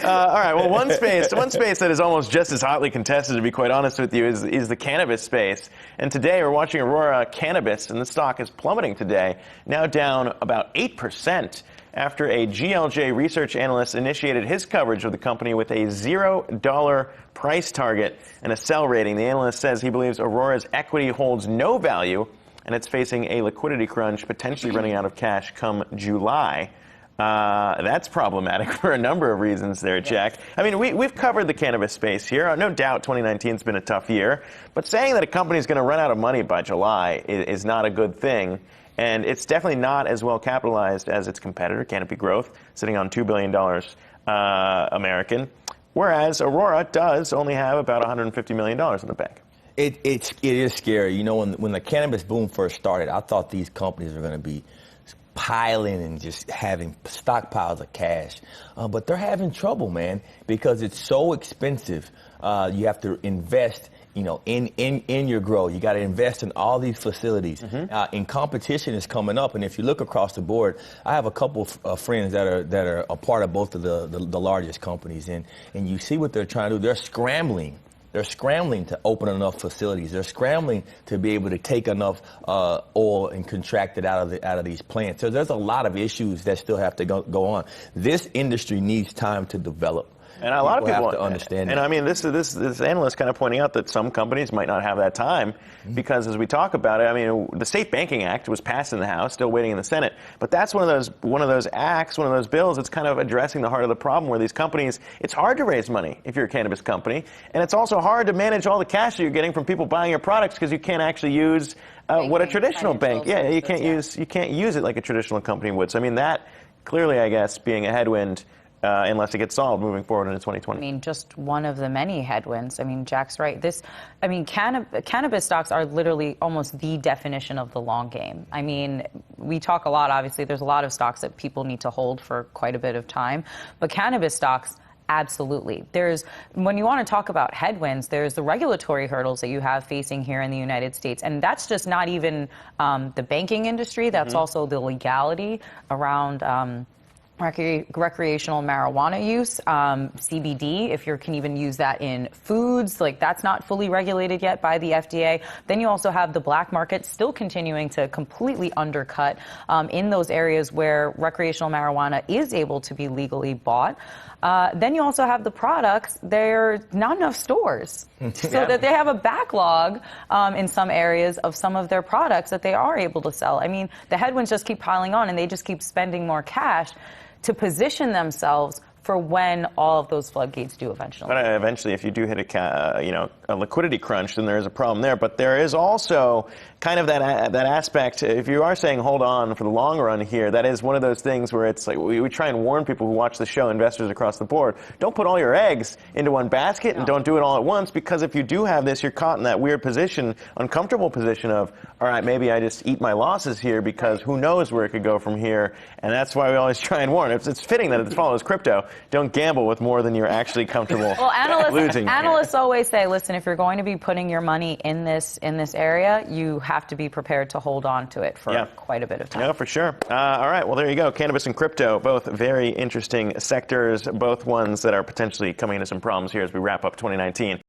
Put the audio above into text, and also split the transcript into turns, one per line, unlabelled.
All right. Well, one space that is almost just as hotly contested, to be quite honest with you, is the cannabis space. And today we're watching Aurora Cannabis, and the stock is plummeting today, now down about 8% after a GLJ research analyst initiated his coverage of the company with a $0 price target and a sell rating. The analyst says he believes Aurora's equity holds no value, and it's facing a liquidity crunch, potentially running out of cash come July. That's problematic for a number of reasons there, Jack. I mean, we've covered the cannabis space here. No doubt 2019's been a tough year, but saying that a company is going to run out of money by July is not a good thing. And it's definitely not as well capitalized as its competitor, Canopy Growth, sitting on $2 billion American, whereas Aurora does only have about $150 million in the bank.
It is scary. You know, when the cannabis boom first started, I thought these companies were going to be piling and just having stockpiles of cash. But they're having trouble, man, because it's so expensive. You have to invest, you know, in your growth. You got to invest in all these facilities. And competition is coming up. And if you look across the board, I have a couple of friends that are a part of both of the largest companies. And you see what they're trying to do. They're scrambling. They're scrambling to open enough facilities. They're scrambling to be able to take enough oil and contract it out of these plants. So there's a lot of issues that still have to go on. This industry needs time to develop.
And a lot of people
have to understand
and
that.
I mean, this analyst kind of pointing out that some companies might not have that time because, as we talk about it, I mean, the Safe Banking Act was passed in the House, still waiting in the Senate. But that's one of those acts, one of those bills that's kind of addressing the heart of the problem, where these companies, it's hard to raise money if you're a cannabis company, and it's also hard to manage all the cash that you're getting from people buying your products because you can't actually use what a traditional bank. Yeah, you can't use it like a traditional company would. So I mean, that clearly, I guess, being a headwind. Unless it gets solved moving forward into 2020.
I mean, just one of the many headwinds. I mean, Jack's right. Cannabis stocks are literally almost the definition of the long game. I mean, we talk a lot, obviously, there's a lot of stocks that people need to hold for quite a bit of time, but cannabis stocks, absolutely. When you want to talk about headwinds, there's the regulatory hurdles that you have facing here in the United States. And that's just not even the banking industry. That's also the legality around recreational marijuana use, CBD, if you can even use that in foods, like that's not fully regulated yet by the FDA. Then you also have the black market still continuing to completely undercut in those areas where recreational marijuana is able to be legally bought. Then you also have the products, there's not enough stores. So that they have a backlog in some areas of some of their products that they are able to sell. I mean, the headwinds just keep piling on and they just keep spending more cash to position themselves for when all of those floodgates do eventually.
But eventually, if you do hit a liquidity crunch, then there is a problem there. But there is also kind of that aspect. If you are saying hold on for the long run here, that is one of those things where it's like we try and warn people who watch the show, investors across the board, don't put all your eggs into one basket and don't do it all at once, because if you do have this, you're caught in that weird position, uncomfortable position of, all right, maybe I just eat my losses here because who knows where it could go from here. And that's why we always try and warn. It's fitting that it follows crypto. Don't gamble with more than you're actually comfortable losing.
Analysts always say, listen, if you're going to be putting your money in this area, you have to be prepared to hold on to it for quite a bit of time.
No, for sure. All right, well, there you go. Cannabis and crypto, both very interesting sectors, both ones that are potentially coming into some problems here as we wrap up 2019.